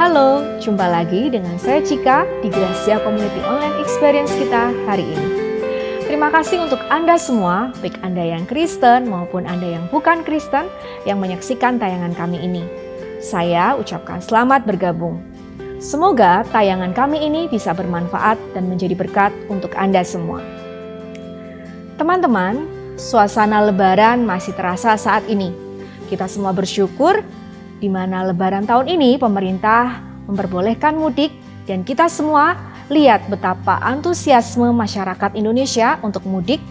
Halo, jumpa lagi dengan saya Cika di Gracia Community Online Experience kita hari ini. Terima kasih untuk Anda semua, baik Anda yang Kristen maupun Anda yang bukan Kristen yang menyaksikan tayangan kami ini. Saya ucapkan selamat bergabung. Semoga tayangan kami ini bisa bermanfaat dan menjadi berkat untuk Anda semua. Teman-teman, suasana Lebaran masih terasa saat ini. Kita semua bersyukur di mana Lebaran tahun ini pemerintah memperbolehkan mudik dan kita semua lihat betapa antusiasme masyarakat Indonesia untuk mudik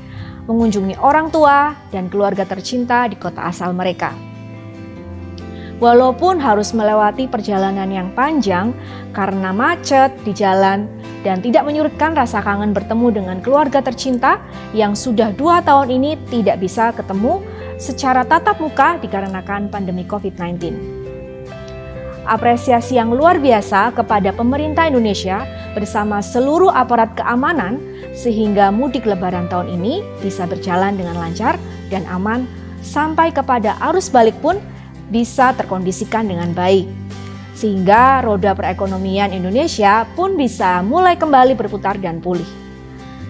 mengunjungi orang tua dan keluarga tercinta di kota asal mereka. Walaupun harus melewati perjalanan yang panjang karena macet di jalan dan tidak menyurutkan rasa kangen bertemu dengan keluarga tercinta yang sudah 2 tahun ini tidak bisa ketemu secara tatap muka dikarenakan pandemi COVID-19. Apresiasi yang luar biasa kepada pemerintah Indonesia bersama seluruh aparat keamanan sehingga mudik Lebaran tahun ini bisa berjalan dengan lancar dan aman sampai kepada arus balik pun bisa terkondisikan dengan baik. Sehingga roda perekonomian Indonesia pun bisa mulai kembali berputar dan pulih.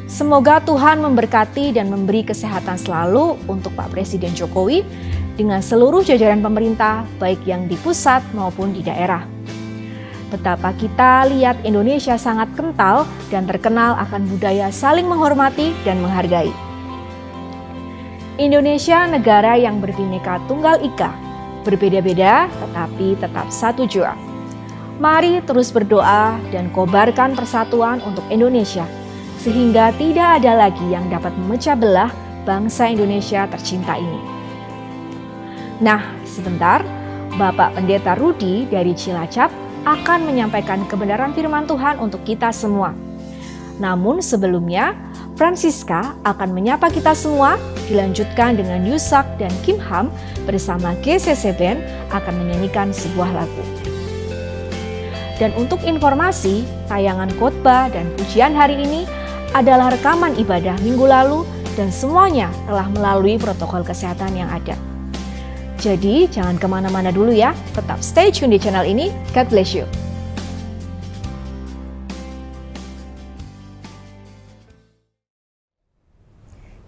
Semoga Tuhan memberkati dan memberi kesehatan selalu untuk Pak Presiden Jokowi dengan seluruh jajaran pemerintah baik yang di pusat maupun di daerah. Betapa kita lihat Indonesia sangat kental dan terkenal akan budaya saling menghormati dan menghargai. Indonesia negara yang berbineka tunggal ika, berbeda-beda tetapi tetap satu jua. Mari terus berdoa dan kobarkan persatuan untuk Indonesia, sehingga tidak ada lagi yang dapat memecah belah bangsa Indonesia tercinta ini. Nah, sebentar, Bapak Pendeta Rudi dari Cilacap akan menyampaikan kebenaran firman Tuhan untuk kita semua. Namun sebelumnya, Francisca akan menyapa kita semua, dilanjutkan dengan Yusak dan Kim Ham bersama GCC Band akan menyanyikan sebuah lagu. Dan untuk informasi, tayangan khotbah dan pujian hari ini adalah rekaman ibadah minggu lalu dan semuanya telah melalui protokol kesehatan yang ada. Jadi jangan kemana-mana dulu ya, tetap stay tune di channel ini. God bless you.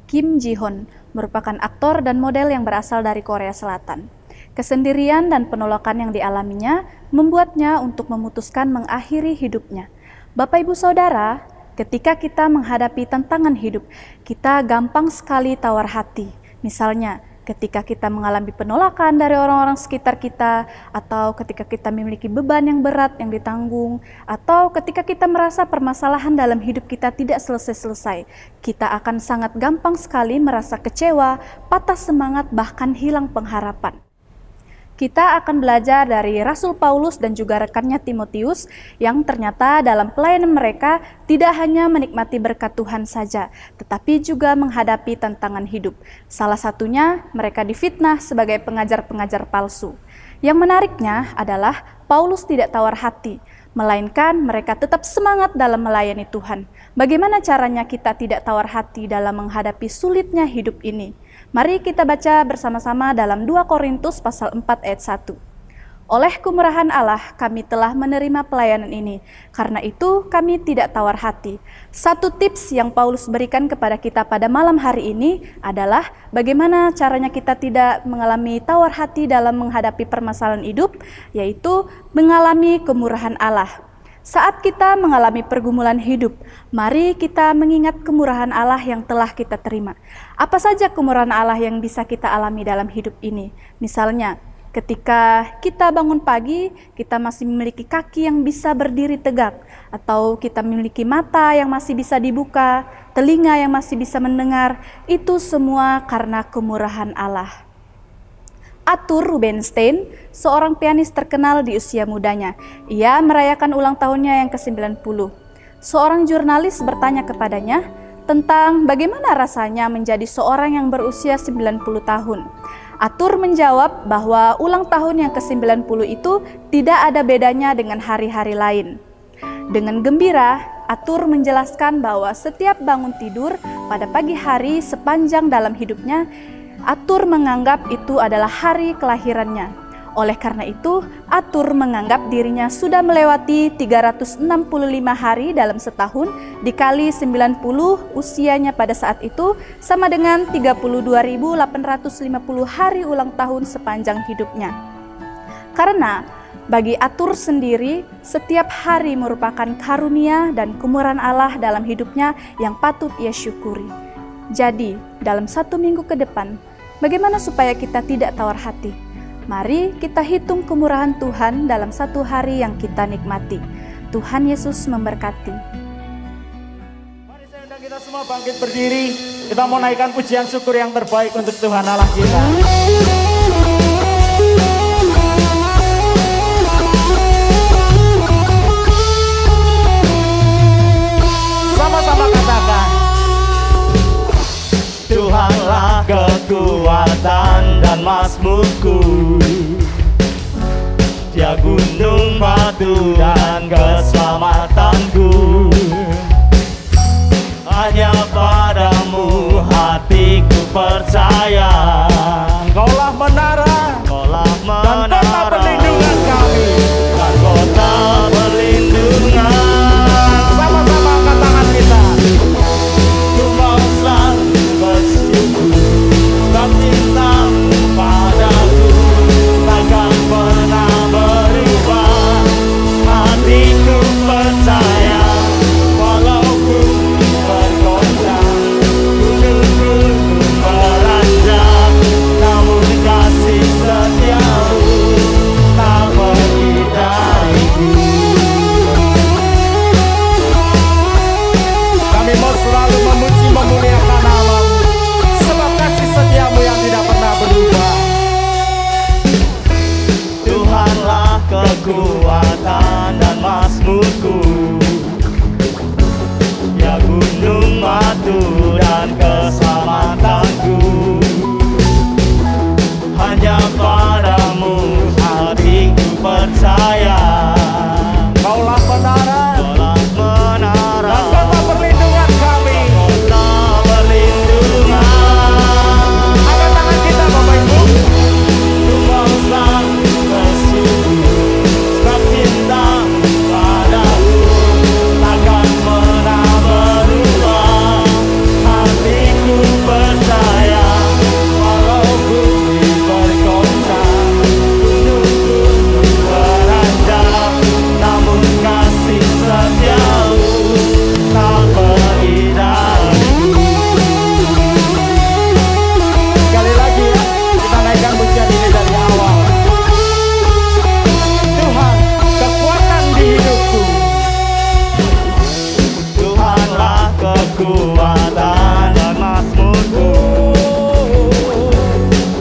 Kim Ji-hoon merupakan aktor dan model yang berasal dari Korea Selatan. Kesendirian dan penolakan yang dialaminya membuatnya untuk memutuskan mengakhiri hidupnya. Bapak Ibu Saudara, ketika kita menghadapi tantangan hidup, kita gampang sekali tawar hati. Misalnya, ketika kita mengalami penolakan dari orang-orang sekitar kita, atau ketika kita memiliki beban yang berat yang ditanggung, atau ketika kita merasa permasalahan dalam hidup kita tidak selesai-selesai, kita akan sangat gampang sekali merasa kecewa, patah semangat, bahkan hilang pengharapan. Kita akan belajar dari Rasul Paulus dan juga rekannya Timotius yang ternyata dalam pelayanan mereka tidak hanya menikmati berkat Tuhan saja, tetapi juga menghadapi tantangan hidup. Salah satunya mereka difitnah sebagai pengajar-pengajar palsu. Yang menariknya adalah Paulus tidak tawar hati, melainkan mereka tetap semangat dalam melayani Tuhan. Bagaimana caranya kita tidak tawar hati dalam menghadapi sulitnya hidup ini? Mari kita baca bersama-sama dalam 2 Korintus pasal 4 ayat 1. Oleh kemurahan Allah kami telah menerima pelayanan ini, karena itu kami tidak tawar hati. Satu tips yang Paulus berikan kepada kita pada malam hari ini adalah bagaimana caranya kita tidak mengalami tawar hati dalam menghadapi permasalahan hidup, yaitu mengalami kemurahan Allah. Saat kita mengalami pergumulan hidup, mari kita mengingat kemurahan Allah yang telah kita terima. Apa saja kemurahan Allah yang bisa kita alami dalam hidup ini? Misalnya, ketika kita bangun pagi, kita masih memiliki kaki yang bisa berdiri tegak, atau kita memiliki mata yang masih bisa dibuka, telinga yang masih bisa mendengar, itu semua karena kemurahan Allah. Arthur Rubinstein, seorang pianis terkenal di usia mudanya. Ia merayakan ulang tahunnya yang ke-90. Seorang jurnalis bertanya kepadanya tentang bagaimana rasanya menjadi seorang yang berusia 90 tahun. Arthur menjawab bahwa ulang tahun yang ke-90 itu tidak ada bedanya dengan hari-hari lain. Dengan gembira, Arthur menjelaskan bahwa setiap bangun tidur pada pagi hari sepanjang dalam hidupnya, Arthur menganggap itu adalah hari kelahirannya. Oleh karena itu, Atur menganggap dirinya sudah melewati 365 hari dalam setahun dikali 90 usianya pada saat itu sama dengan 32.850 hari ulang tahun sepanjang hidupnya. Karena bagi Atur sendiri, setiap hari merupakan karunia dan kemurahan Allah dalam hidupnya yang patut ia syukuri. Jadi, dalam 1 minggu ke depan, bagaimana supaya kita tidak tawar hati? Mari kita hitung kemurahan Tuhan dalam 1 hari yang kita nikmati. Tuhan Yesus memberkati. Mari saya undang kita semua bangkit berdiri. Kita mau naikkan pujian syukur yang terbaik untuk Tuhan Allah kita. Sama-sama katakan. Tuhanlah kekuatan dan mazmurku, Dia gunung batu dan keselamatanku. Hanya padamu hatiku percaya. Engkaulah menara dan kota perlindungan kami. Dan kota perlindungan. Sama-sama angkat tangan kita. Ku mau selalu bersyukur sebab cintamu padaku takkan pernah berubah. Hatiku percaya walau bumi bergoncang, gunung-gunung beranjak, namun kasih setiamu tak pergi dariku. Kami mau selalu memuji memuliakan namamu, sebab kasih setiamu yang tidak pernah berubah. Tuhanlah kekuatan dan mazmurku, Ya gunung batu dan keselamatanku. Hanya padamu hatiku percaya. Kaulah menara dan kota perlindungan kami. Kota perlindungan. Angkat tangan kita Bapak Ibu. Ku mau selalu bersyukur sebab cintamu padaku takkan pernah berubah. Hatiku percaya walau bumi bergoncang, gunung-gunung beranjak, namun kasih setiamu tak pergi dariku. Sekali lagi ya, kita naikkan pujian ini dari awal. Tuhan, kekuatan di hidupku. Tuhanlah kekuatan dan mazmurku,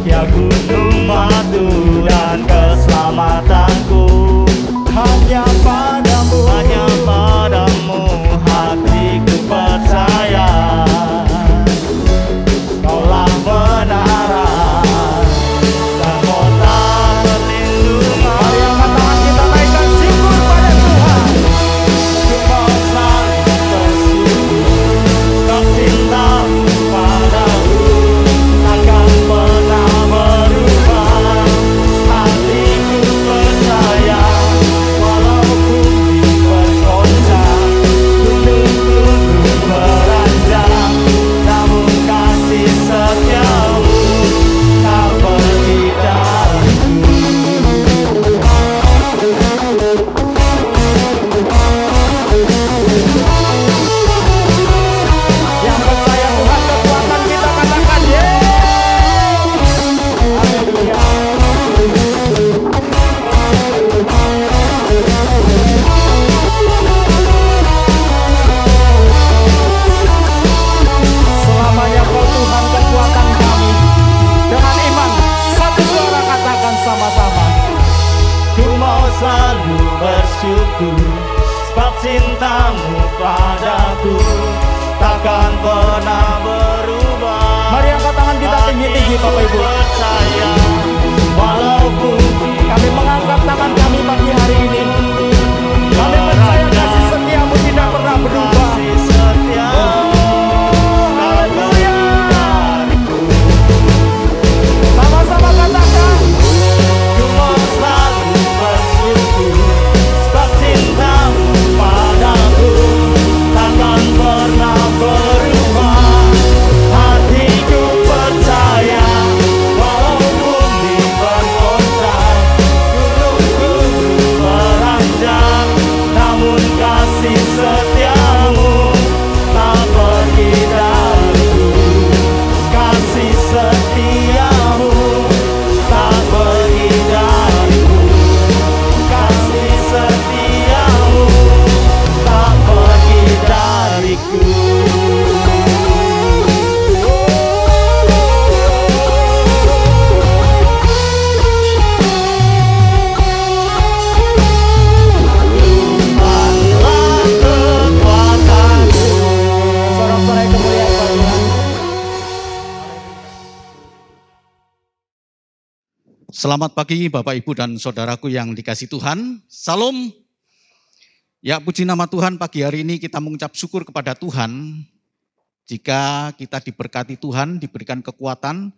Ya gunung batu dan keselamatanku. Hanya padamu hatiku percaya. Kaulah menara dan kota perlindungan. Mari angkat tangan kita naikkan syukur pada Tuhan. Ku mau selalu bersyukur sebab cintamu padaku takkan pernah berubah. Hatiku percaya walau bumi bergoncang, gunung-gunung beranjak, namun kasih setiamu tak pergi dariku. Yang percaya Tuhan kekuatan kita katakan yeay. Haleluya. Selamanya Kau Tuhan kekuatan kami. Dengan iman satu suara katakan sama-sama. Ku mau selalu bersyukur sebab cintamu padaku takkan pernah berubah. Mari angkat tangan kita tinggi-tinggi Bapak Ibu. Percaya walaupun kami mengangkat tangan kami pagi hari ini. Kami percaya kasih setiamu tidak pernah berubah. Haleluya. Sama-sama katakan. Ku mau Selamat pagi Bapak Ibu dan Saudaraku yang dikasihi Tuhan. Salam. Ya, puji nama Tuhan, pagi hari ini kita mengucap syukur kepada Tuhan. Jika kita diberkati Tuhan, diberikan kekuatan,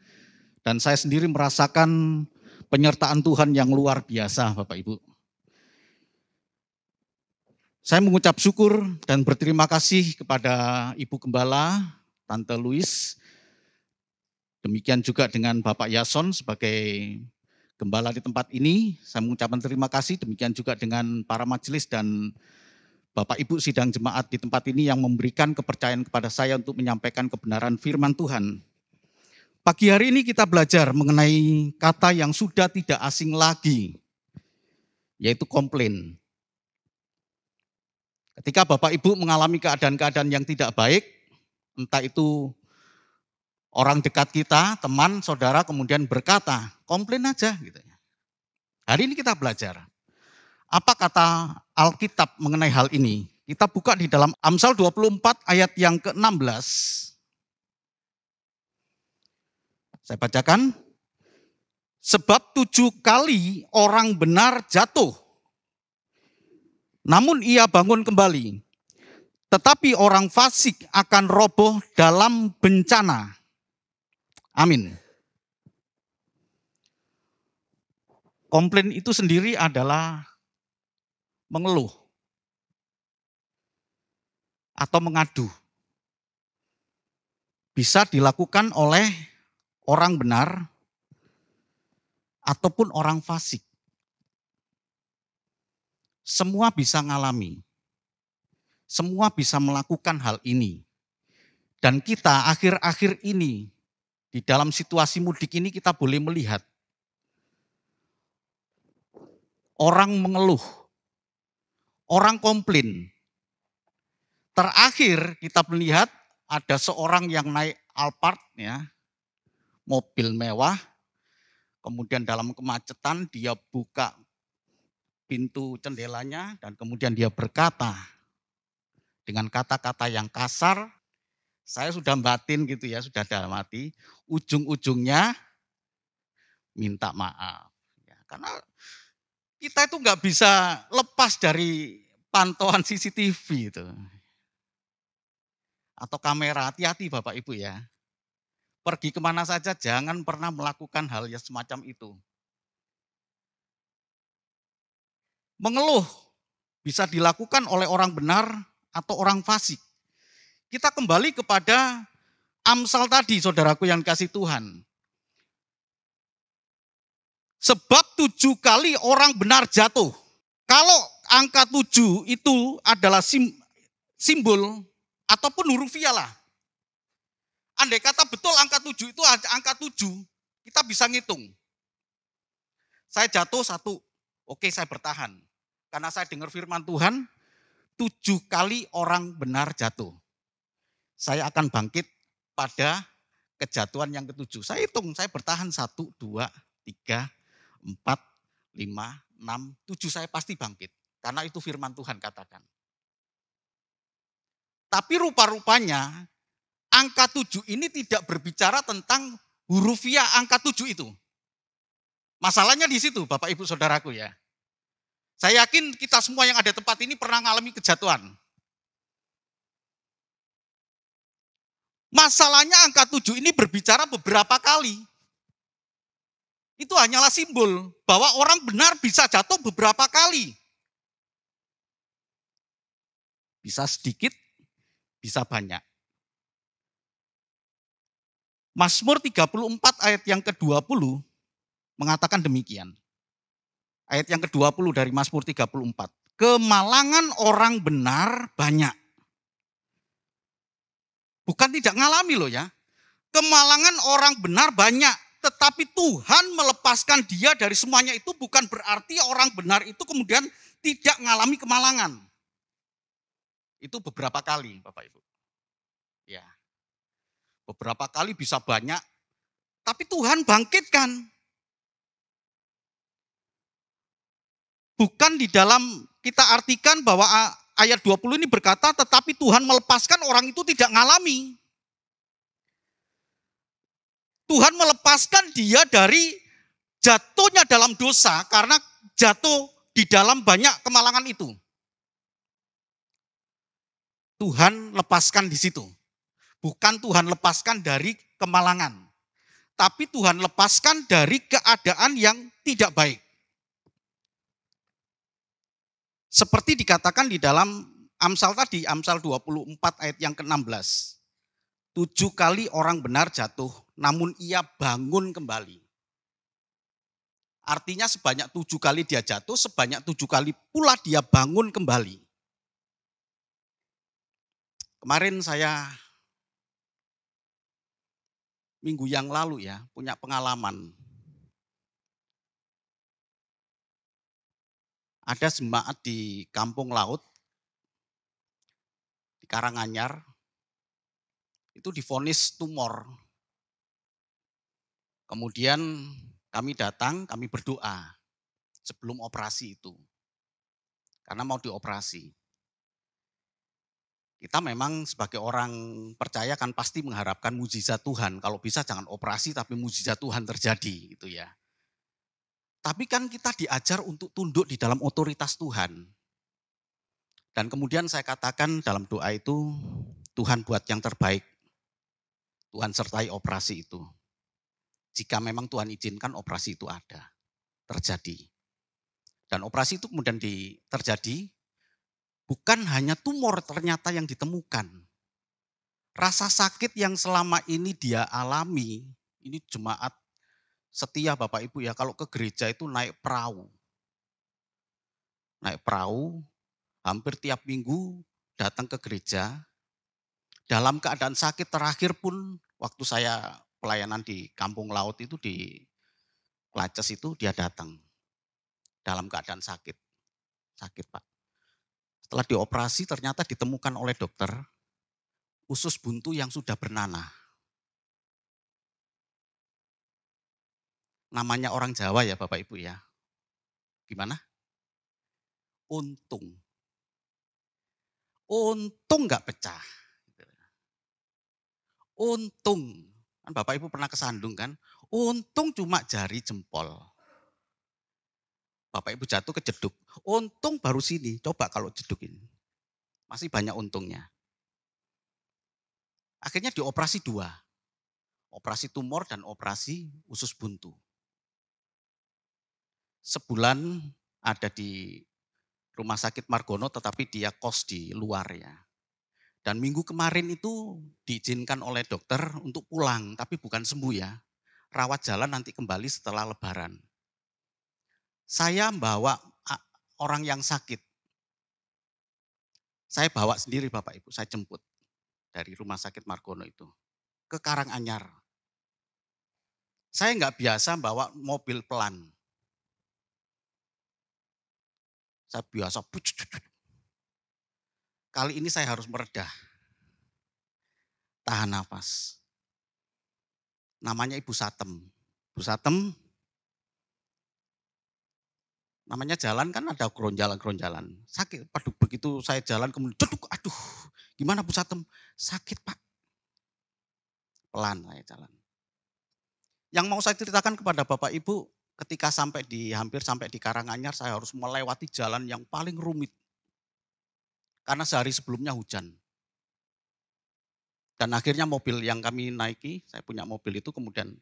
dan saya sendiri merasakan penyertaan Tuhan yang luar biasa Bapak Ibu. Saya mengucap syukur dan berterima kasih kepada Ibu Gembala, Tante Louis. Demikian juga dengan Bapak Yason sebagai Gembala di tempat ini. Saya mengucapkan terima kasih, demikian juga dengan para majelis dan Bapak Ibu sidang jemaat di tempat ini yang memberikan kepercayaan kepada saya untuk menyampaikan kebenaran firman Tuhan. Pagi hari ini kita belajar mengenai kata yang sudah tidak asing lagi, yaitu komplain. Ketika Bapak Ibu mengalami keadaan-keadaan yang tidak baik, entah itu orang dekat kita, teman, saudara, kemudian berkata, komplain aja. Gitu. Hari ini kita belajar. Apa kata Alkitab mengenai hal ini? Kita buka di dalam Amsal 24 ayat yang ke-16. Saya bacakan. Sebab 7 kali orang benar jatuh, namun ia bangun kembali. Tetapi orang fasik akan roboh dalam bencana. Amin. Komplain itu sendiri adalah mengeluh atau mengadu. Bisa dilakukan oleh orang benar ataupun orang fasik. Semua bisa ngalami. Semua bisa melakukan hal ini. Dan kita akhir-akhir ini, di dalam situasi mudik ini kita boleh melihat orang mengeluh, orang komplain. Terakhir kita melihat ada seorang yang naik Alphard, ya, mobil mewah, kemudian dalam kemacetan dia buka pintu jendelanya dan kemudian dia berkata dengan kata-kata yang kasar, saya sudah batin gitu ya, sudah dalam hati, ujung-ujungnya minta maaf. Ya, karena kita itu nggak bisa lepas dari pantauan CCTV itu. Atau kamera, hati-hati Bapak Ibu ya. Pergi kemana saja jangan pernah melakukan hal yang semacam itu. Mengeluh bisa dilakukan oleh orang benar atau orang fasik. Kita kembali kepada Amsal tadi, saudaraku yang dikasihi Tuhan. Sebab 7 kali orang benar jatuh. Kalau angka 7 itu adalah simbol ataupun hurufiah lah. Andai kata betul angka 7 itu angka 7, kita bisa ngitung. Saya jatuh 1, oke saya bertahan. Karena saya dengar firman Tuhan, 7 kali orang benar jatuh. Saya akan bangkit pada kejatuhan yang ke-7. Saya hitung, saya bertahan 1, 2, 3, 4, 5, 6, 7 saya pasti bangkit. Karena itu firman Tuhan katakan. Tapi rupa-rupanya angka 7 ini tidak berbicara tentang hurufiah angka 7 itu. Masalahnya di situ Bapak Ibu Saudaraku ya. Saya yakin kita semua yang ada tempat ini pernah mengalami kejatuhan. Masalahnya angka 7 ini berbicara beberapa kali. Itu hanyalah simbol bahwa orang benar bisa jatuh beberapa kali. Bisa sedikit, bisa banyak. Mazmur 34 ayat yang ke-20 mengatakan demikian. Ayat yang ke-20 dari Mazmur 34. Kemalangan orang benar banyak. Bukan tidak ngalami loh ya. Kemalangan orang benar banyak. Tetapi Tuhan melepaskan dia dari semuanya itu bukan berarti orang benar itu kemudian tidak ngalami kemalangan. Itu beberapa kali Bapak Ibu. Ya. Beberapa kali bisa banyak. Tapi Tuhan bangkitkan. Bukan di dalam kita artikan bahwa ayat 20 ini berkata tetapi Tuhan melepaskan orang itu tidak ngalami. Tuhan melepaskan dia dari jatuhnya dalam dosa karena jatuh di dalam banyak kemalangan itu. Tuhan lepaskan di situ. Bukan Tuhan lepaskan dari kemalangan. Tapi Tuhan lepaskan dari keadaan yang tidak baik. Seperti dikatakan di dalam Amsal tadi, Amsal 24 ayat yang ke-16. 7 kali orang benar jatuh, namun ia bangun kembali. Artinya sebanyak 7 kali dia jatuh, sebanyak 7 kali pula dia bangun kembali. Kemarin saya minggu yang lalu ya punya pengalaman. Ada jemaat di Kampung Laut, di Karanganyar, itu divonis tumor. Kemudian kami datang, kami berdoa sebelum operasi itu. Karena mau dioperasi. Kita memang sebagai orang percaya kan pasti mengharapkan mujizat Tuhan. Kalau bisa jangan operasi tapi mujizat Tuhan terjadi gitu ya. Tapi kan kita diajar untuk tunduk di dalam otoritas Tuhan. Dan kemudian saya katakan dalam doa itu, Tuhan buat yang terbaik. Tuhan sertai operasi itu. Jika memang Tuhan izinkan operasi itu ada, terjadi. Dan operasi itu kemudian terjadi, bukan hanya tumor ternyata yang ditemukan. Rasa sakit yang selama ini dia alami, ini jemaat setia Bapak Ibu ya, kalau ke gereja itu naik perahu. Naik perahu, hampir tiap minggu datang ke gereja. Dalam keadaan sakit terakhir pun, waktu saya pelayanan di Kampung Laut itu di Laces itu dia datang. Dalam keadaan sakit. Sakit Pak. Setelah dioperasi ternyata ditemukan oleh dokter usus buntu yang sudah bernanah. Namanya orang Jawa ya Bapak Ibu ya. Gimana? Untung. Untung nggak pecah. Untung. Kan Bapak Ibu pernah kesandung kan? Untung cuma jari jempol. Bapak Ibu jatuh kejeduk. Untung baru sini. Coba kalau jedukin. Masih banyak untungnya. Akhirnya dioperasi 2. Operasi tumor dan operasi usus buntu. Sebulan ada di Rumah Sakit Margono tetapi dia kos di luar ya. Dan minggu kemarin itu diizinkan oleh dokter untuk pulang. Tapi bukan sembuh ya. Rawat jalan nanti kembali setelah lebaran. Saya bawa orang yang sakit. Saya bawa sendiri Bapak Ibu, saya jemput dari Rumah Sakit Margono itu ke Karanganyar. Saya nggak biasa bawa mobil pelan. Saya biasa, kali ini saya harus meredah. Tahan nafas. Namanya Ibu Satem. Ibu Satem, namanya jalan kan ada geronjalan-geronjalan. Sakit, aduh begitu saya jalan kemudian ceduk, aduh gimana Bu Satem? Sakit Pak. Pelan saya jalan. Yang mau saya ceritakan kepada Bapak Ibu, ketika hampir sampai di Karanganyar, saya harus melewati jalan yang paling rumit. Karena sehari sebelumnya hujan. Dan akhirnya mobil yang kami naiki, saya punya mobil itu kemudian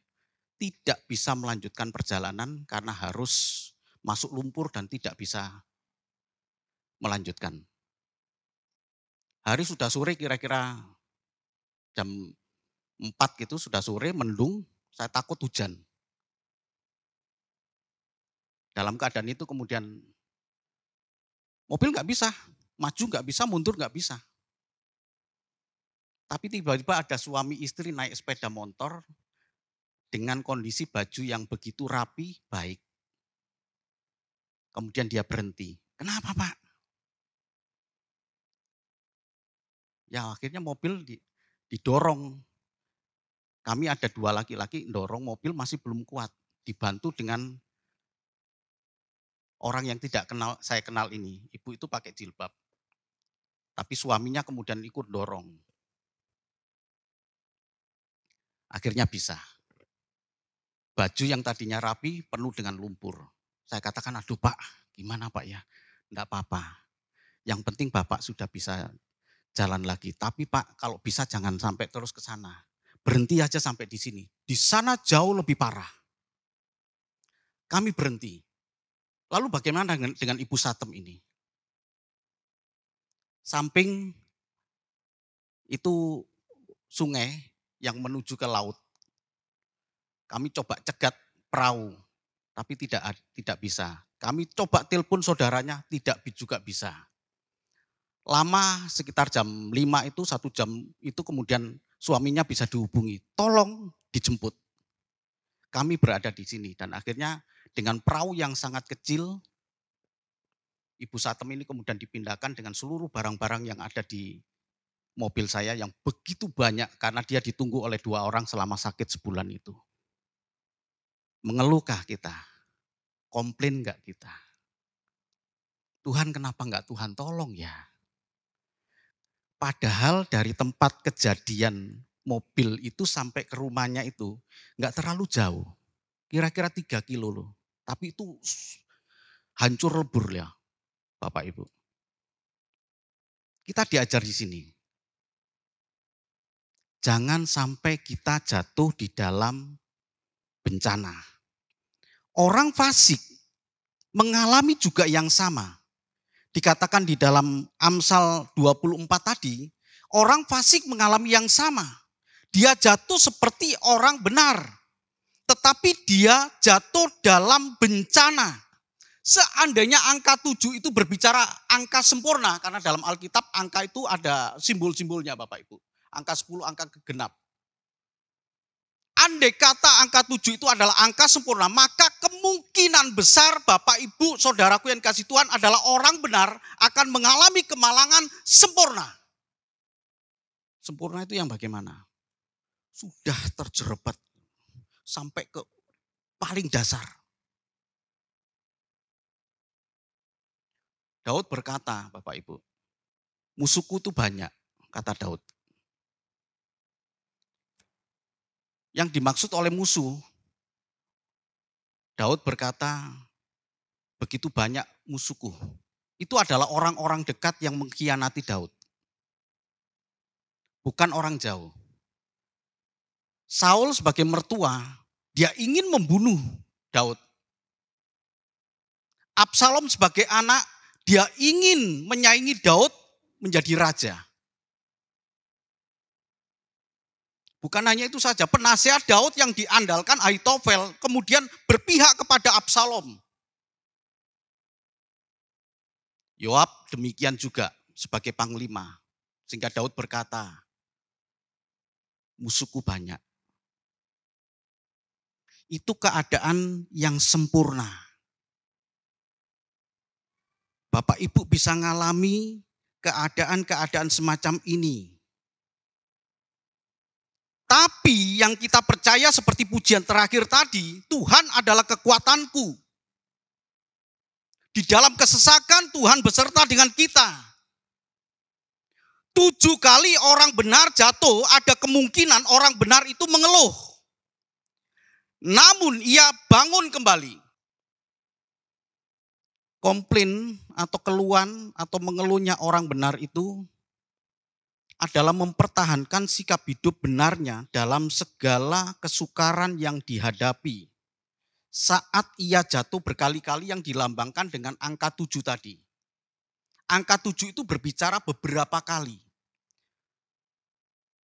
tidak bisa melanjutkan perjalanan karena harus masuk lumpur dan tidak bisa melanjutkan. Hari sudah sore kira-kira jam 4 gitu, sudah sore, mendung, saya takut hujan. Dalam keadaan itu kemudian mobil nggak bisa, maju nggak bisa, mundur nggak bisa. Tapi tiba-tiba ada suami istri naik sepeda motor dengan kondisi baju yang begitu rapi, baik. Kemudian dia berhenti. Kenapa Pak? Ya akhirnya mobil didorong. Kami ada 2 laki-laki dorong mobil masih belum kuat. Dibantu dengan orang yang tidak saya kenal ini. Ibu itu pakai jilbab. Tapi suaminya kemudian ikut dorong. Akhirnya bisa. Baju yang tadinya rapi penuh dengan lumpur. Saya katakan, aduh Pak, gimana Pak ya? Enggak apa-apa. Yang penting Bapak sudah bisa jalan lagi. Tapi Pak, kalau bisa jangan sampai terus ke sana. Berhenti aja sampai di sini. Di sana jauh lebih parah. Kami berhenti. Lalu bagaimana dengan Ibu Satem ini? Samping itu sungai yang menuju ke laut. Kami coba cegat perahu, tapi tidak bisa. Kami coba telepon saudaranya, tidak juga bisa. Lama sekitar jam 5 itu, 1 jam itu kemudian suaminya bisa dihubungi. Tolong dijemput. Kami berada di sini dan akhirnya dengan perahu yang sangat kecil, Ibu Satem ini kemudian dipindahkan dengan seluruh barang-barang yang ada di mobil saya yang begitu banyak karena dia ditunggu oleh 2 orang selama sakit sebulan itu. Mengeluhkah kita? Komplain enggak kita? Tuhan kenapa enggak Tuhan tolong ya? Padahal dari tempat kejadian mobil itu sampai ke rumahnya itu enggak terlalu jauh. Kira-kira 3 kilo loh. Tapi itu hancur lebur ya Bapak Ibu. Kita diajar di sini. Jangan sampai kita jatuh di dalam bencana. Orang fasik mengalami juga yang sama. Dikatakan di dalam Amsal 24 tadi, orang fasik mengalami yang sama. Dia jatuh seperti orang benar, tetapi dia jatuh dalam bencana. Seandainya angka 7 itu berbicara angka sempurna, karena dalam Alkitab angka itu ada simbol-simbolnya Bapak Ibu. Angka 10, angka genap. Andai kata angka 7 itu adalah angka sempurna, maka kemungkinan besar Bapak Ibu, saudaraku yang kasih Tuhan adalah orang benar akan mengalami kemalangan sempurna. Sempurna itu yang bagaimana? Sudah terjerebat sampai ke paling dasar. Daud berkata, Bapak Ibu, musuhku itu banyak, kata Daud. Yang dimaksud oleh musuh, Daud berkata, begitu banyak musuhku. Itu adalah orang-orang dekat yang mengkhianati Daud. Bukan orang jauh. Saul sebagai mertua, dia ingin membunuh Daud. Absalom sebagai anak, dia ingin menyaingi Daud menjadi raja. Bukan hanya itu saja, penasehat Daud yang diandalkan Ahitofel kemudian berpihak kepada Absalom. Yoab demikian juga sebagai panglima. Sehingga Daud berkata, musuhku banyak. Itu keadaan yang sempurna. Bapak Ibu bisa ngalami keadaan-keadaan semacam ini. Tapi yang kita percaya seperti pujian terakhir tadi, Tuhan adalah kekuatanku. Di dalam kesesakan Tuhan beserta dengan kita. 7 kali orang benar jatuh, ada kemungkinan orang benar itu mengeluh. Namun ia bangun kembali. Komplain atau keluhan atau mengeluhnya orang benar itu adalah mempertahankan sikap hidup benarnya dalam segala kesukaran yang dihadapi. Saat ia jatuh berkali-kali yang dilambangkan dengan angka 7 tadi. Angka 7 itu berbicara beberapa kali.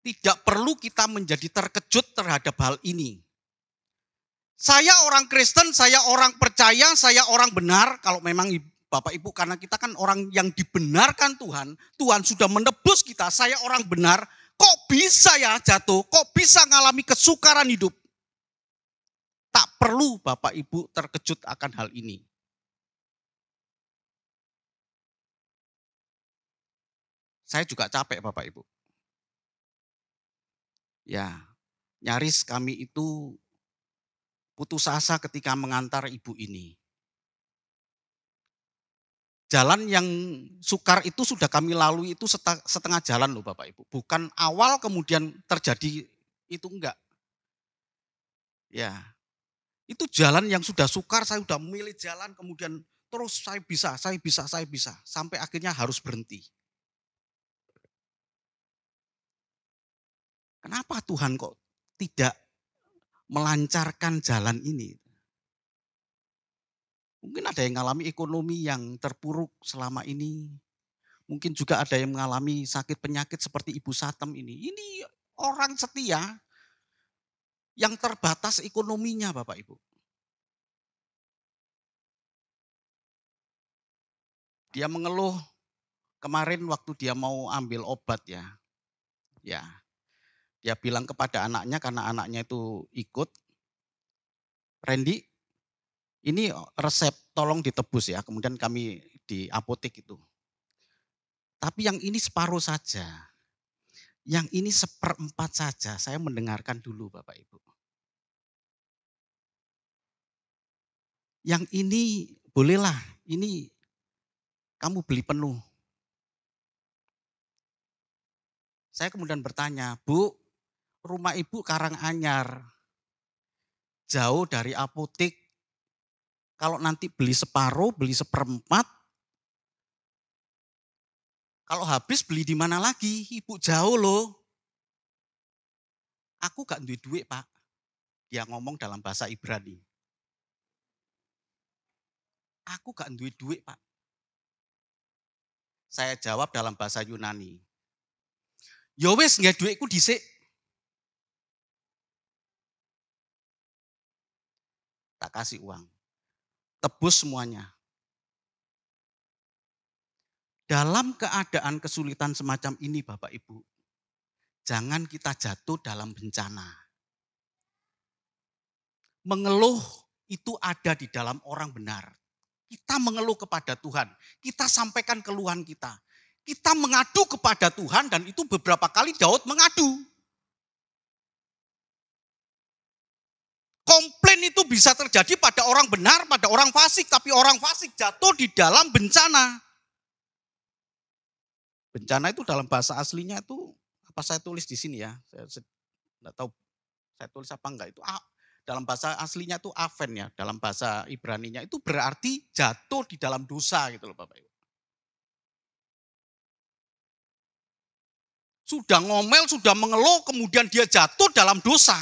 Tidak perlu kita menjadi terkejut terhadap hal ini. Saya orang Kristen, saya orang percaya, saya orang benar. Kalau memang Bapak Ibu, karena kita kan orang yang dibenarkan Tuhan. Tuhan sudah menebus kita, saya orang benar. Kok bisa ya jatuh? Kok bisa ngalami kesukaran hidup? Tak perlu Bapak Ibu terkejut akan hal ini. Saya juga capek Bapak Ibu. Ya, nyaris kami itu putus asa ketika mengantar ibu ini. Jalan yang sukar itu sudah kami lalui itu setengah jalan loh Bapak Ibu. Bukan awal kemudian terjadi itu enggak. Ya, Itu jalan yang sudah sukar, saya sudah memilih jalan, kemudian terus saya bisa, sampai akhirnya harus berhenti. Kenapa Tuhan kok tidak melancarkan jalan ini? Mungkin ada yang mengalami ekonomi yang terpuruk selama ini. Mungkin juga ada yang mengalami sakit penyakit seperti Ibu Satem ini. Ini orang setia yang terbatas ekonominya Bapak Ibu. Dia mengeluh kemarin waktu dia mau ambil obat ya. Ya, dia bilang kepada anaknya karena anaknya itu ikut, Randy, ini resep tolong ditebus ya, kemudian kami di apotek itu. Tapi yang ini separuh saja, yang ini 1/4 saja, saya mendengarkan dulu Bapak Ibu. Yang ini bolehlah, ini kamu beli penuh. Saya kemudian bertanya, Bu, rumah Ibu Karanganyar, jauh dari apotek, kalau nanti beli separuh, beli 1/4, kalau habis beli di mana lagi? Ibu jauh loh. Aku gak duit Pak. Dia ngomong dalam bahasa Ibrani. Aku gak duit Pak. Saya jawab dalam bahasa Yunani. Ya wis nggak duitku dhisik. Tak kasih uang. Tebus semuanya. Dalam keadaan kesulitan semacam ini Bapak Ibu, jangan kita jatuh dalam bencana. Mengeluh itu ada di dalam orang benar. Kita mengeluh kepada Tuhan, kita sampaikan keluhan kita. Kita mengadu kepada Tuhan dan itu beberapa kali Daud mengadu. Komplain itu bisa terjadi pada orang benar, pada orang fasik, tapi orang fasik jatuh di dalam bencana. Bencana itu dalam bahasa aslinya itu, apa saya tulis di sini ya, saya tidak tahu saya tulis apa enggak itu. Dalam bahasa aslinya itu aven ya, dalam bahasa Ibraninya itu berarti jatuh di dalam dosa gitu loh Bapak Ibu. Sudah ngomel, sudah mengeluh, kemudian dia jatuh dalam dosa.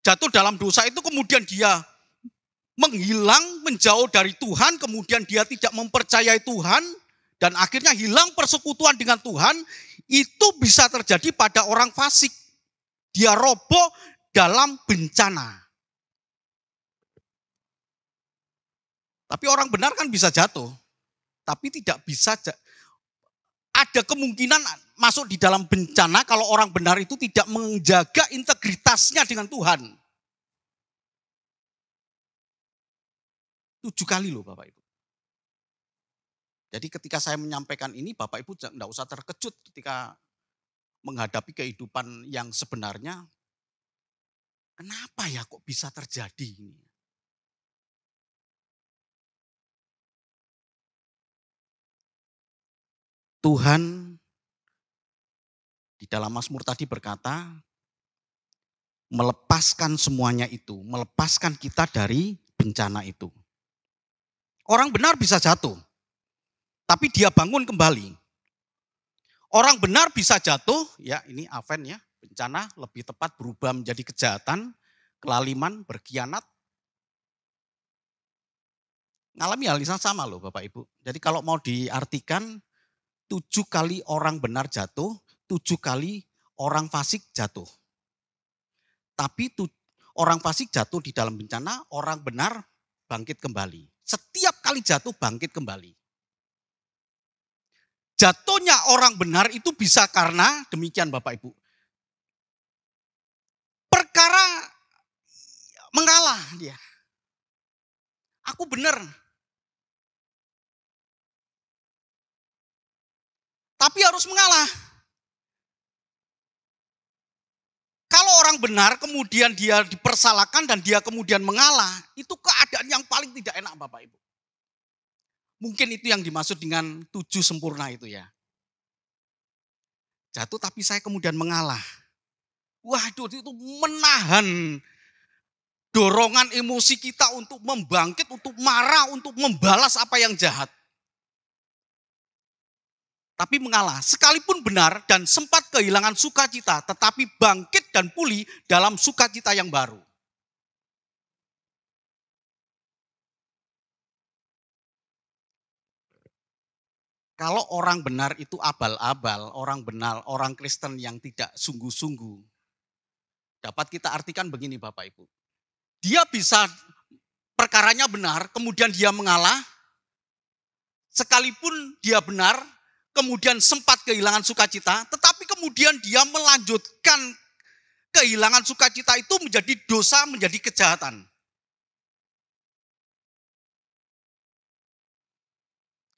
Jatuh dalam dosa itu kemudian dia menghilang, menjauh dari Tuhan, kemudian dia tidak mempercayai Tuhan, dan akhirnya hilang persekutuan dengan Tuhan, itu bisa terjadi pada orang fasik. Dia roboh dalam bencana. Tapi orang benar kan bisa jatuh, tapi tidak bisa, ada kemungkinan masuk di dalam bencana kalau orang benar itu tidak menjaga integritasnya dengan Tuhan. 7 kali loh Bapak Ibu. Jadi ketika saya menyampaikan ini, Bapak Ibu tidak usah terkejut ketika menghadapi kehidupan yang sebenarnya. Kenapa ya kok bisa terjadi ini? Tuhan di dalam Mazmur tadi berkata, melepaskan semuanya itu, melepaskan kita dari bencana itu. Orang benar bisa jatuh, tapi dia bangun kembali. Orang benar bisa jatuh, ya ini aven ya, bencana lebih tepat berubah menjadi kejahatan, kelaliman, berkhianat. Ngalami hal yang sama loh Bapak Ibu. Jadi kalau mau diartikan, 7 kali orang benar jatuh, 7 kali orang fasik jatuh. Tapi orang fasik jatuh di dalam bencana, orang benar bangkit kembali. Setiap kali jatuh bangkit kembali. Jatuhnya orang benar itu bisa karena demikian Bapak Ibu. Perkara mengalah dia. Aku benar. Tapi harus mengalah. Kalau orang benar kemudian dia dipersalahkan dan dia kemudian mengalah, itu keadaan yang paling tidak enak Bapak Ibu. Mungkin itu yang dimaksud dengan 7 sempurna itu ya. Jatuh tapi saya kemudian mengalah. Waduh, itu menahan dorongan emosi kita untuk membangkit, untuk marah, untuk membalas apa yang jahat. Tapi mengalah, sekalipun benar dan sempat kehilangan sukacita, tetapi bangkit dan pulih dalam sukacita yang baru. Kalau orang benar itu abal-abal, orang benar, orang Kristen yang tidak sungguh-sungguh, dapat kita artikan begini Bapak Ibu. Dia bisa perkaranya benar, kemudian dia mengalah, sekalipun dia benar, kemudian sempat kehilangan sukacita, tetapi kemudian dia melanjutkan kehilangan sukacita itu menjadi dosa, menjadi kejahatan.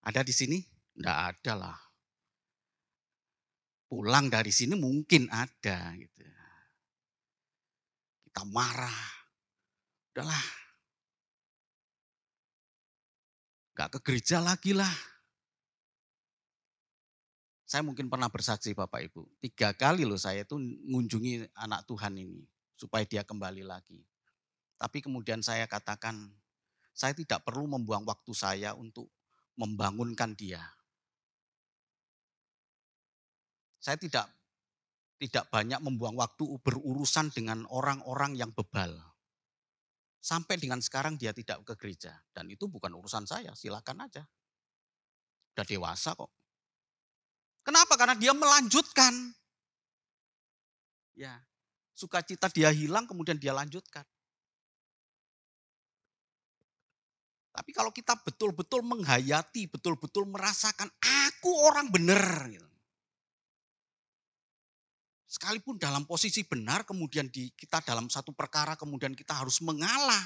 Ada di sini? Enggak ada lah. Pulang dari sini mungkin ada gitu. Kita marah. Udahlah. Enggak ke gereja lagi lah. Saya mungkin pernah bersaksi Bapak Ibu. 3 kali loh saya itu mengunjungi anak Tuhan ini. Supaya dia kembali lagi. Tapi kemudian saya katakan, saya tidak perlu membuang waktu saya untuk membangunkan dia. Saya tidak banyak membuang waktu berurusan dengan orang-orang yang bebal. Sampai dengan sekarang dia tidak ke gereja. Dan itu bukan urusan saya, silakan aja. Udah dewasa kok. Kenapa? Karena dia melanjutkan. Ya, sukacita dia hilang kemudian dia lanjutkan. Tapi kalau kita betul-betul menghayati, betul-betul merasakan aku orang benar. Gitu. Sekalipun dalam posisi benar, kemudian kita dalam satu perkara, kemudian kita harus mengalah.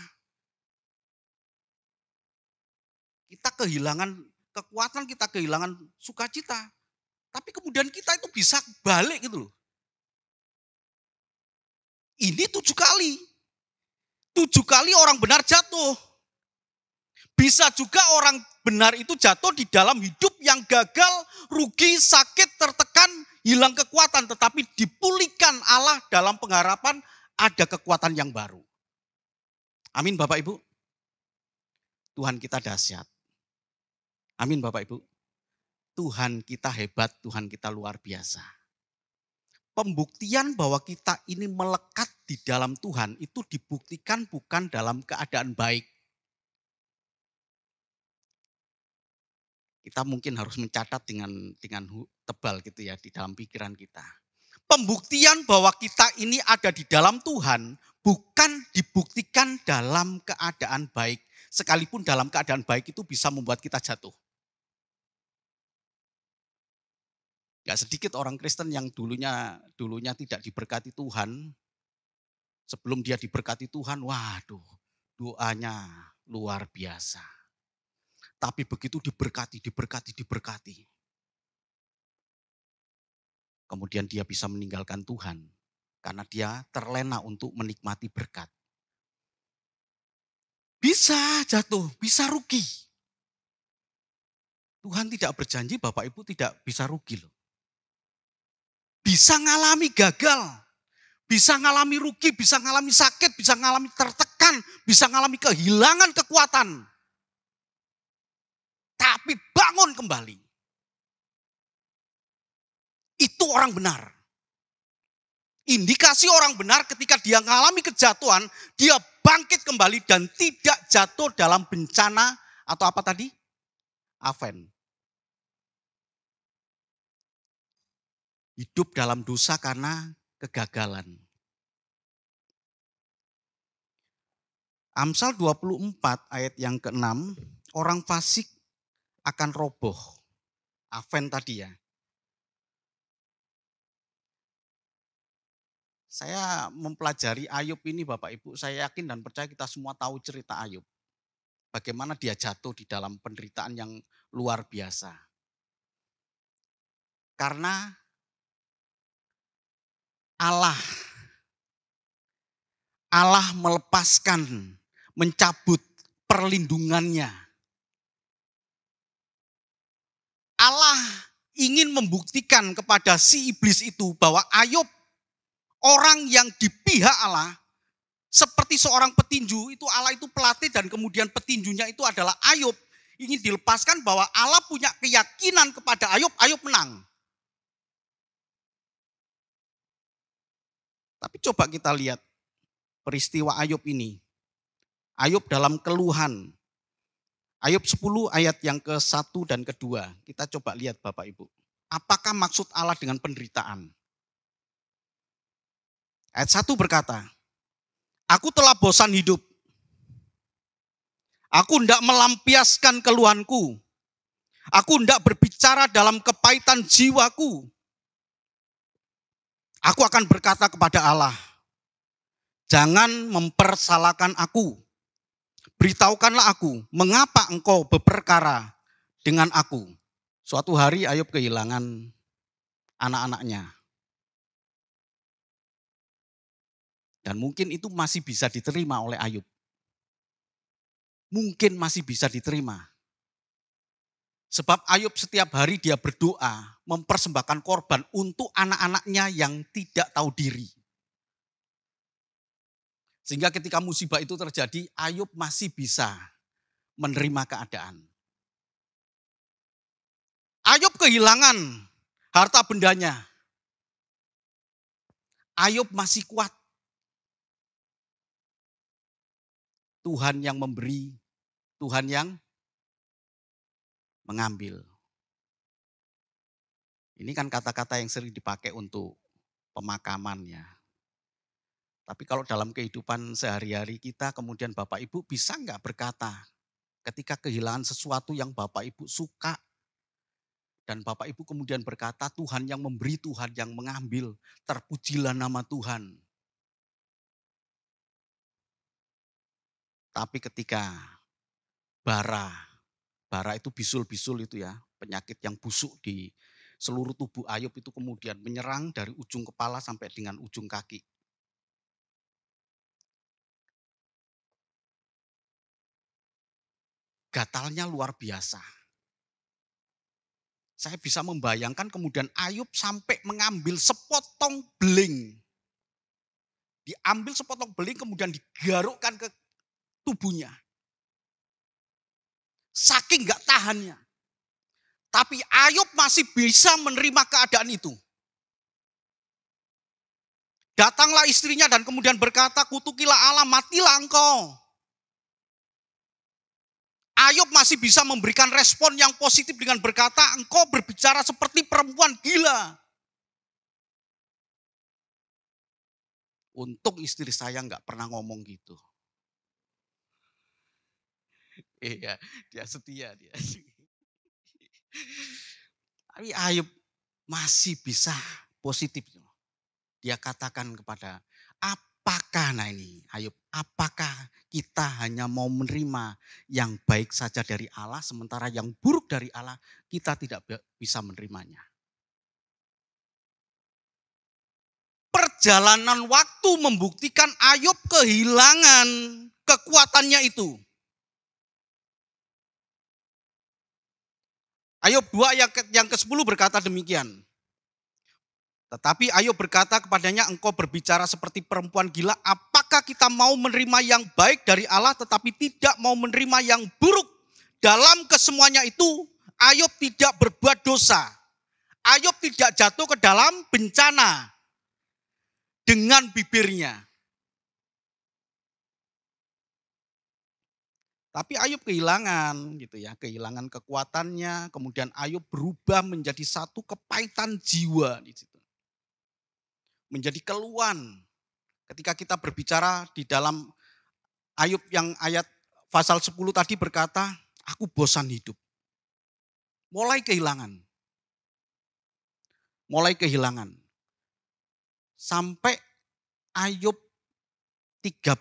Kita kehilangan kekuatan, kita kehilangan sukacita. Tapi kemudian kita itu bisa balik gitu loh. Ini 7 kali. 7 kali orang benar jatuh. Bisa juga orang benar itu jatuh di dalam hidup yang gagal, rugi, sakit, tertekan, hilang kekuatan. Tetapi dipulihkan Allah dalam pengharapan ada kekuatan yang baru. Amin Bapak Ibu. Tuhan kita dahsyat. Amin Bapak Ibu. Tuhan kita hebat, Tuhan kita luar biasa. Pembuktian bahwa kita ini melekat di dalam Tuhan itu dibuktikan bukan dalam keadaan baik. Kita mungkin harus mencatat dengan tebal gitu ya di dalam pikiran kita. Pembuktian bahwa kita ini ada di dalam Tuhan bukan dibuktikan dalam keadaan baik. Sekalipun dalam keadaan baik itu bisa membuat kita jatuh. Gak sedikit orang Kristen yang dulunya tidak diberkati Tuhan. Sebelum dia diberkati Tuhan, waduh doanya luar biasa. Tapi begitu diberkati. Kemudian dia bisa meninggalkan Tuhan. Karena dia terlena untuk menikmati berkat. Bisa jatuh, bisa rugi. Tuhan tidak berjanji Bapak Ibu tidak bisa rugi loh. Bisa ngalami gagal. Bisa ngalami rugi, bisa ngalami sakit, bisa ngalami tertekan. Bisa ngalami kehilangan kekuatan. Tapi bangun kembali. Itu orang benar. Indikasi orang benar ketika dia mengalami kejatuhan, dia bangkit kembali dan tidak jatuh dalam bencana atau apa tadi? Aven. Hidup dalam dosa karena kegagalan. Amsal 24 ayat yang ke-6, orang fasik akan roboh. Aven tadi ya. Saya mempelajari Ayub ini Bapak Ibu, saya yakin dan percaya kita semua tahu cerita Ayub. Bagaimana dia jatuh di dalam penderitaan yang luar biasa. Karena Allah melepaskan, mencabut perlindungannya. Allah ingin membuktikan kepada si iblis itu bahwa Ayub Orang yang di pihak Allah, seperti seorang petinju, itu Allah itu pelatih dan kemudian petinjunya itu adalah Ayub. Ingin dilepaskan bahwa Allah punya keyakinan kepada Ayub, Ayub menang. Tapi coba kita lihat peristiwa Ayub ini. Ayub dalam keluhan. Ayub 10 ayat yang ke-1 dan ke-2. Kita coba lihat Bapak Ibu. Apakah maksud Allah dengan penderitaan? Ayat 1 berkata, aku telah bosan hidup. Aku hendak melampiaskan keluhanku. Aku hendak berbicara dalam kepahitan jiwaku. Aku akan berkata kepada Allah, jangan mempersalahkan aku. Beritahukanlah aku, mengapa engkau berperkara dengan aku. Suatu hari Ayub kehilangan anak-anaknya. Dan mungkin itu masih bisa diterima oleh Ayub. Mungkin masih bisa diterima. Sebab Ayub setiap hari dia berdoa, mempersembahkan korban untuk anak-anaknya yang tidak tahu diri. Sehingga ketika musibah itu terjadi, Ayub masih bisa menerima keadaan. Ayub kehilangan harta bendanya. Ayub masih kuat. Tuhan yang memberi, Tuhan yang mengambil. Ini kan kata-kata yang sering dipakai untuk pemakaman ya. Tapi kalau dalam kehidupan sehari-hari kita, kemudian Bapak Ibu bisa nggak berkata ketika kehilangan sesuatu yang Bapak Ibu suka, dan Bapak Ibu kemudian berkata, Tuhan yang memberi, Tuhan yang mengambil, terpujilah nama Tuhan. Tapi ketika bara itu bisul-bisul itu ya, penyakit yang busuk di seluruh tubuh Ayub itu kemudian menyerang dari ujung kepala sampai dengan ujung kaki. Gatalnya luar biasa. Saya bisa membayangkan kemudian Ayub sampai mengambil sepotong beling. Diambil sepotong beling kemudian digarukkan ke tubuhnya. Saking gak tahannya. Tapi Ayub masih bisa menerima keadaan itu. Datanglah istrinya dan kemudian berkata, kutukilah Allah, matilah engkau. Ayub masih bisa memberikan respon yang positif dengan berkata, engkau berbicara seperti perempuan gila. Untung istri saya gak pernah ngomong gitu. Iya, dia setia dia. Tapi Ayub masih bisa positif. Dia katakan kepada, apakah nah ini Ayub, apakah kita hanya mau menerima yang baik saja dari Allah, sementara yang buruk dari Allah kita tidak bisa menerimanya. Perjalanan waktu membuktikan Ayub kehilangan kekuatannya itu. Ayub 2 ayat yang ke-10 berkata demikian. Tetapi Ayub berkata kepadanya, engkau berbicara seperti perempuan gila, apakah kita mau menerima yang baik dari Allah tetapi tidak mau menerima yang buruk? Dalam kesemuanya itu Ayub tidak berbuat dosa. Ayub tidak jatuh ke dalam bencana dengan bibirnya. Tapi Ayub kehilangan gitu ya, kehilangan kekuatannya, kemudian Ayub berubah menjadi satu kepahitan jiwa di situ. Menjadi keluhan. Ketika kita berbicara di dalam Ayub yang ayat pasal 10 tadi berkata, aku bosan hidup. Mulai kehilangan. Sampai Ayub 30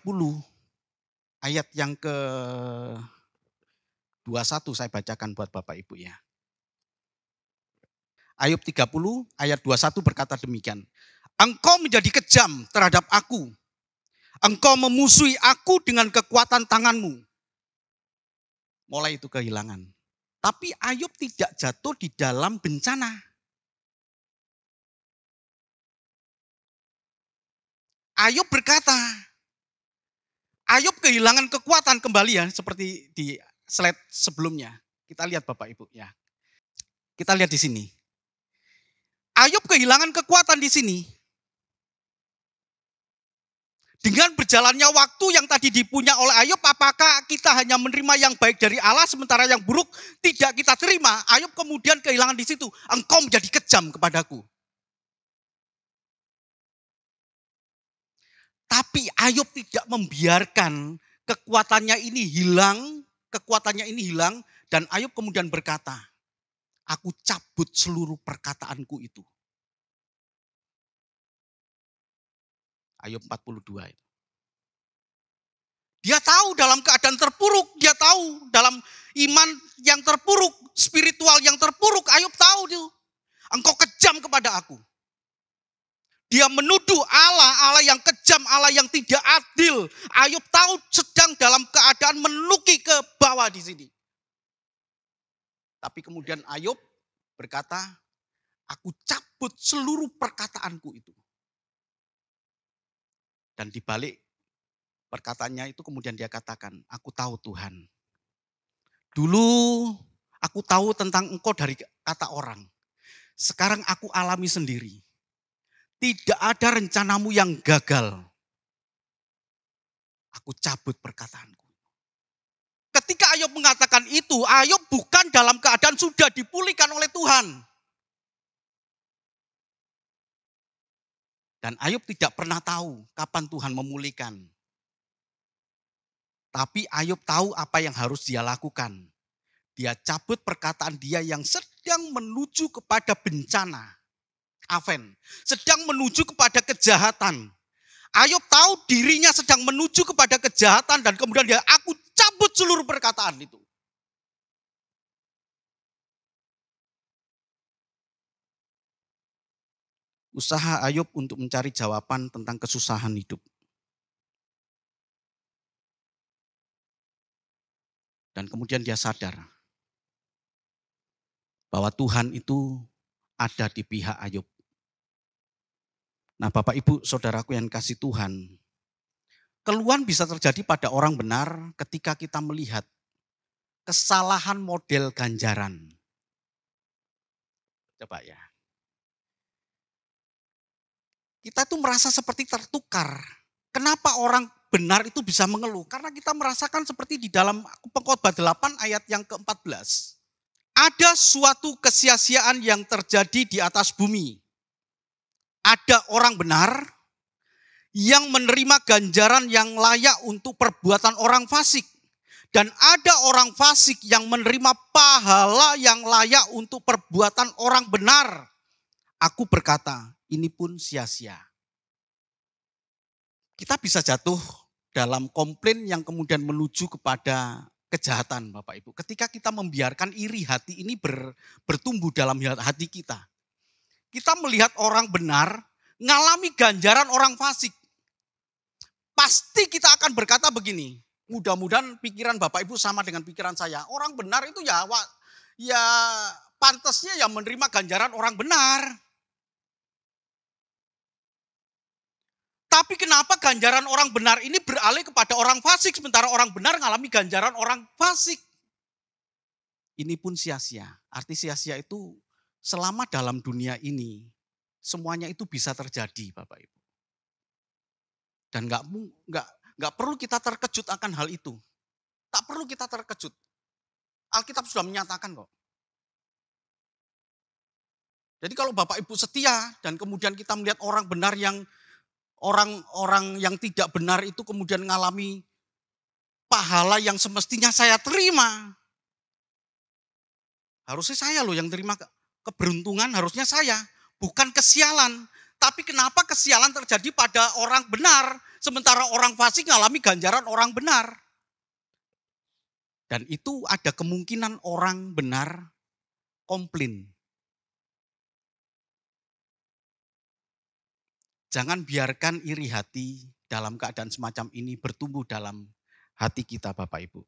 ayat yang ke-21 saya bacakan buat Bapak Ibu ya. Ayub 30 ayat 21 berkata demikian. Engkau menjadi kejam terhadap aku. Engkau memusuhi aku dengan kekuatan tanganmu. Mulai itu kehilangan. Tapi Ayub tidak jatuh di dalam bencana. Ayub berkata, Ayub kehilangan kekuatan kembali ya, seperti di slide sebelumnya. Kita lihat Bapak Ibu ya. Kita lihat di sini. Ayub kehilangan kekuatan di sini. Dengan berjalannya waktu yang tadi dipunya oleh Ayub, apakah kita hanya menerima yang baik dari Allah sementara yang buruk tidak kita terima? Ayub kemudian kehilangan di situ. Engkau menjadi kejam kepadaku. Tapi Ayub tidak membiarkan kekuatannya ini hilang, dan Ayub kemudian berkata, aku cabut seluruh perkataanku itu. Ayub 42 itu. Dia tahu dalam keadaan terpuruk, dia tahu dalam iman yang terpuruk, spiritual yang terpuruk, Ayub tahu itu. Engkau kejam kepada aku. Dia menuduh Allah yang kejam, Allah yang tidak adil. Ayub tahu sedang dalam keadaan menuki ke bawah di sini. Tapi kemudian Ayub berkata, aku cabut seluruh perkataanku itu. Dan di balik perkataannya itu kemudian dia katakan, aku tahu Tuhan. Dulu aku tahu tentang engkau dari kata orang. Sekarang aku alami sendiri. Tidak ada rencanamu yang gagal. Aku cabut perkataanku. Ketika Ayub mengatakan itu, Ayub bukan dalam keadaan sudah dipulihkan oleh Tuhan. Dan Ayub tidak pernah tahu kapan Tuhan memulihkan. Tapi Ayub tahu apa yang harus dia lakukan. Dia cabut perkataan dia yang sedang menuju kepada bencana. Aven, sedang menuju kepada kejahatan. Ayub tahu dirinya sedang menuju kepada kejahatan dan kemudian dia, aku cabut seluruh perkataan itu. Usaha Ayub untuk mencari jawaban tentang kesusahan hidup. Dan kemudian dia sadar bahwa Tuhan itu ada di pihak Ayub. Nah Bapak Ibu Saudaraku yang kasih Tuhan, keluhan bisa terjadi pada orang benar ketika kita melihat kesalahan model ganjaran. Coba ya. Kita tuh merasa seperti tertukar. Kenapa orang benar itu bisa mengeluh? Karena kita merasakan seperti di dalam Pengkhotbah 8 ayat yang ke-14. Ada suatu kesia-siaan yang terjadi di atas bumi. Ada orang benar yang menerima ganjaran yang layak untuk perbuatan orang fasik. Dan ada orang fasik yang menerima pahala yang layak untuk perbuatan orang benar. Aku berkata, ini pun sia-sia. Kita bisa jatuh dalam komplain yang kemudian menuju kepada kejahatan Bapak Ibu. Ketika kita membiarkan iri hati ini bertumbuh dalam hati kita. Kita melihat orang benar ngalami ganjaran orang fasik. Pasti kita akan berkata begini. Mudah-mudahan pikiran Bapak Ibu sama dengan pikiran saya. Orang benar itu ya pantasnya ya menerima ganjaran orang benar. Tapi kenapa ganjaran orang benar ini beralih kepada orang fasik, sementara orang benar mengalami ganjaran orang fasik? Ini pun sia-sia. Arti sia-sia itu selama dalam dunia ini, semuanya itu bisa terjadi Bapak Ibu. Dan nggak perlu kita terkejut akan hal itu. Tak perlu kita terkejut. Alkitab sudah menyatakan kok. Jadi kalau Bapak Ibu setia dan kemudian kita melihat orang benar yang orang-orang yang tidak benar itu kemudian mengalami pahala yang semestinya saya terima. Harusnya saya loh yang terima keberuntungan, harusnya saya. Bukan kesialan. Tapi kenapa kesialan terjadi pada orang benar, sementara orang fasik mengalami ganjaran orang benar. Dan itu ada kemungkinan orang benar komplain. Jangan biarkan iri hati dalam keadaan semacam ini bertumbuh dalam hati kita Bapak Ibu.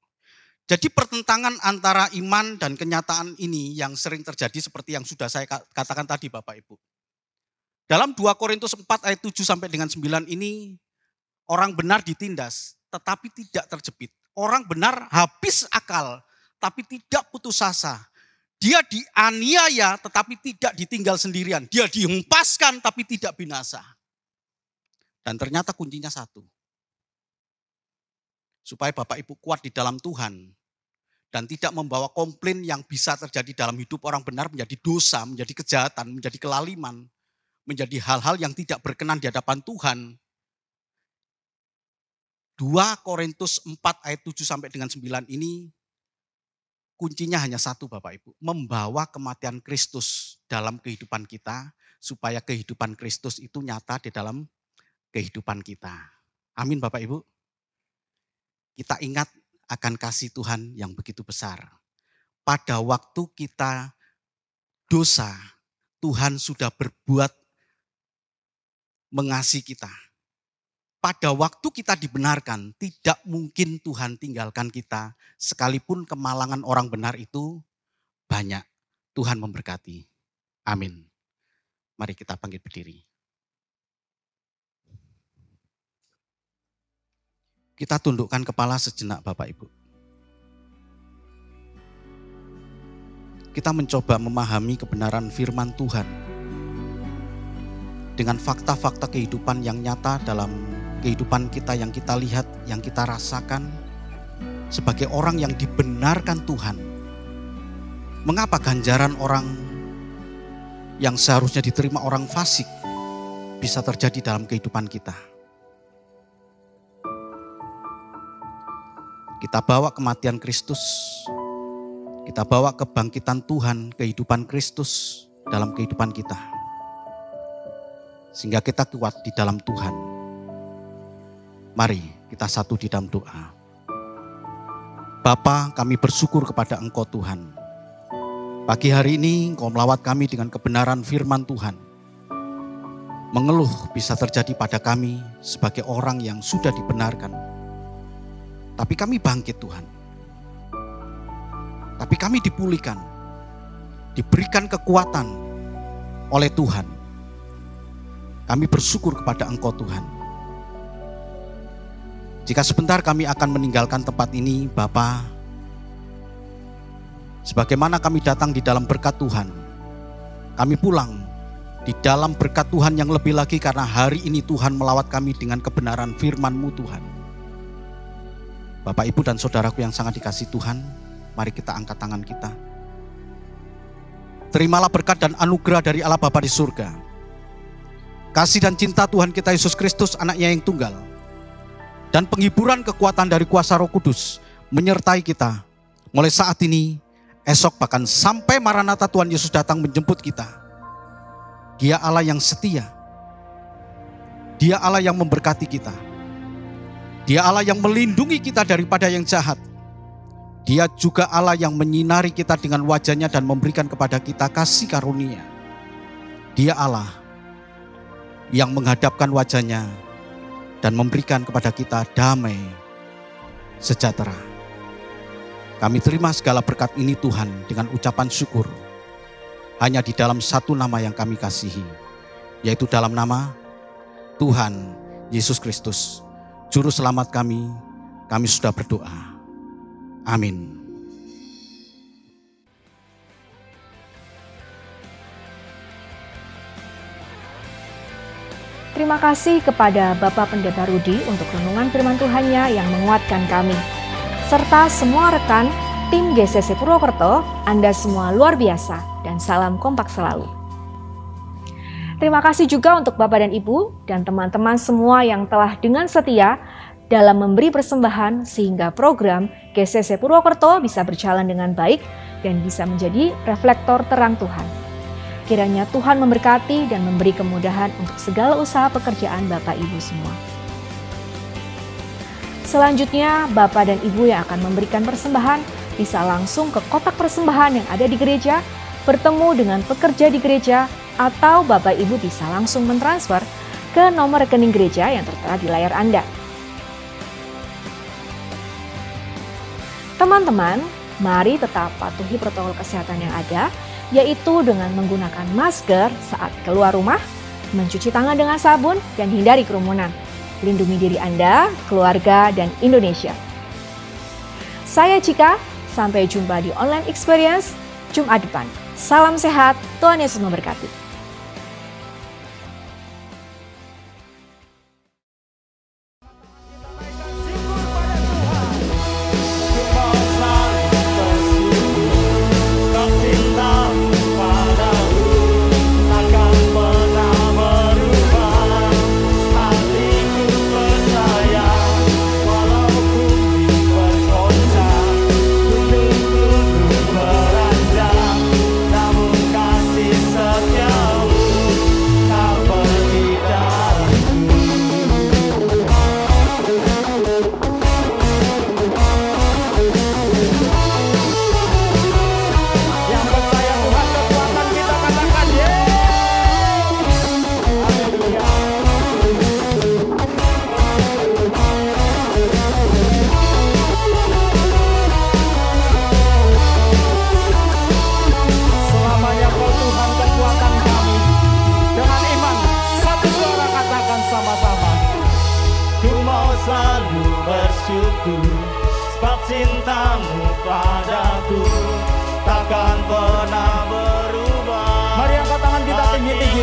Jadi pertentangan antara iman dan kenyataan ini yang sering terjadi seperti yang sudah saya katakan tadi Bapak Ibu. Dalam 2 Korintus 4 ayat 7 sampai dengan 9 ini, orang benar ditindas tetapi tidak terjepit. Orang benar habis akal tapi tidak putus asa. Dia dianiaya tetapi tidak ditinggal sendirian. Dia dihempaskan tapi tidak binasa. Dan ternyata kuncinya satu. Supaya Bapak Ibu kuat di dalam Tuhan. Dan tidak membawa komplain yang bisa terjadi dalam hidup orang benar menjadi dosa, menjadi kejahatan, menjadi kelaliman. Menjadi hal-hal yang tidak berkenan di hadapan Tuhan. 2 Korintus 4 ayat 7 sampai dengan 9 ini kuncinya hanya satu Bapak Ibu. Membawa kematian Kristus dalam kehidupan kita supaya kehidupan Kristus itu nyata di dalam kehidupan kita. Amin Bapak Ibu. Kita ingat akan kasih Tuhan yang begitu besar. Pada waktu kita dosa, Tuhan sudah berbuat mengasihi kita. Pada waktu kita dibenarkan, tidak mungkin Tuhan tinggalkan kita. Sekalipun kemalangan orang benar itu banyak. Tuhan memberkati. Amin. Mari kita bangkit berdiri. Kita tundukkan kepala sejenak Bapak Ibu. Kita mencoba memahami kebenaran firman Tuhan. Dengan fakta-fakta kehidupan yang nyata dalam kehidupan kita yang kita lihat, yang kita rasakan sebagai orang yang dibenarkan Tuhan. Mengapa ganjaran orang yang seharusnya diterima orang fasik bisa terjadi dalam kehidupan kita? Kita bawa kematian Kristus, kita bawa kebangkitan Tuhan, kehidupan Kristus dalam kehidupan kita. Sehingga kita kuat di dalam Tuhan. Mari kita satu di dalam doa. Bapa, kami bersyukur kepada Engkau Tuhan. Pagi hari ini Engkau melawat kami dengan kebenaran firman Tuhan. Mengeluh bisa terjadi pada kami sebagai orang yang sudah dibenarkan. Tapi kami bangkit Tuhan. Tapi kami dipulihkan. Diberikan kekuatan oleh Tuhan. Kami bersyukur kepada Engkau Tuhan. Jika sebentar kami akan meninggalkan tempat ini, Bapa, sebagaimana kami datang di dalam berkat Tuhan, kami pulang di dalam berkat Tuhan yang lebih lagi karena hari ini Tuhan melawat kami dengan kebenaran firman-Mu Tuhan. Bapak, Ibu, dan saudaraku yang sangat dikasihi Tuhan, mari kita angkat tangan kita. Terimalah berkat dan anugerah dari Allah Bapa di surga. Kasih dan cinta Tuhan kita Yesus Kristus, anaknya yang tunggal, dan penghiburan kekuatan dari kuasa Roh Kudus menyertai kita mulai saat ini, esok, bahkan sampai Maranatha Tuhan Yesus datang menjemput kita. Dia Allah yang setia. Dia Allah yang memberkati kita. Dia Allah yang melindungi kita daripada yang jahat. Dia juga Allah yang menyinari kita dengan wajah-Nya dan memberikan kepada kita kasih karunia. Dia Allah yang menghadapkan wajah-Nya dan memberikan kepada kita damai sejahtera. Kami terima segala berkat ini Tuhan dengan ucapan syukur. Hanya di dalam satu nama yang kami kasihi, yaitu dalam nama Tuhan Yesus Kristus, Juru Selamat kami sudah berdoa. Amin. Terima kasih kepada Bapak Pendeta Rudi untuk renungan firman Tuhan-Nya yang menguatkan kami. Serta semua rekan tim GCC Purwokerto, Anda semua luar biasa dan salam kompak selalu. Terima kasih juga untuk Bapak dan Ibu dan teman-teman semua yang telah dengan setia dalam memberi persembahan sehingga program GCC Purwokerto bisa berjalan dengan baik dan bisa menjadi reflektor terang Tuhan. Kiranya Tuhan memberkati dan memberi kemudahan untuk segala usaha pekerjaan Bapak Ibu semua. Selanjutnya, Bapak dan Ibu yang akan memberikan persembahan bisa langsung ke kotak persembahan yang ada di gereja, bertemu dengan pekerja di gereja, atau Bapak Ibu bisa langsung mentransfer ke nomor rekening gereja yang tertera di layar Anda. Teman-teman, mari tetap patuhi protokol kesehatan yang ada, yaitu dengan menggunakan masker saat keluar rumah, mencuci tangan dengan sabun, dan hindari kerumunan. Lindungi diri Anda, keluarga, dan Indonesia. Saya Cika, sampai jumpa di online experience Jumat depan. Salam sehat, Tuhan Yesus memberkati. Selalu bersyukur sebab cintamu padaku takkan pernah berubah. Mari angkat tangan kita tinggi-tinggi.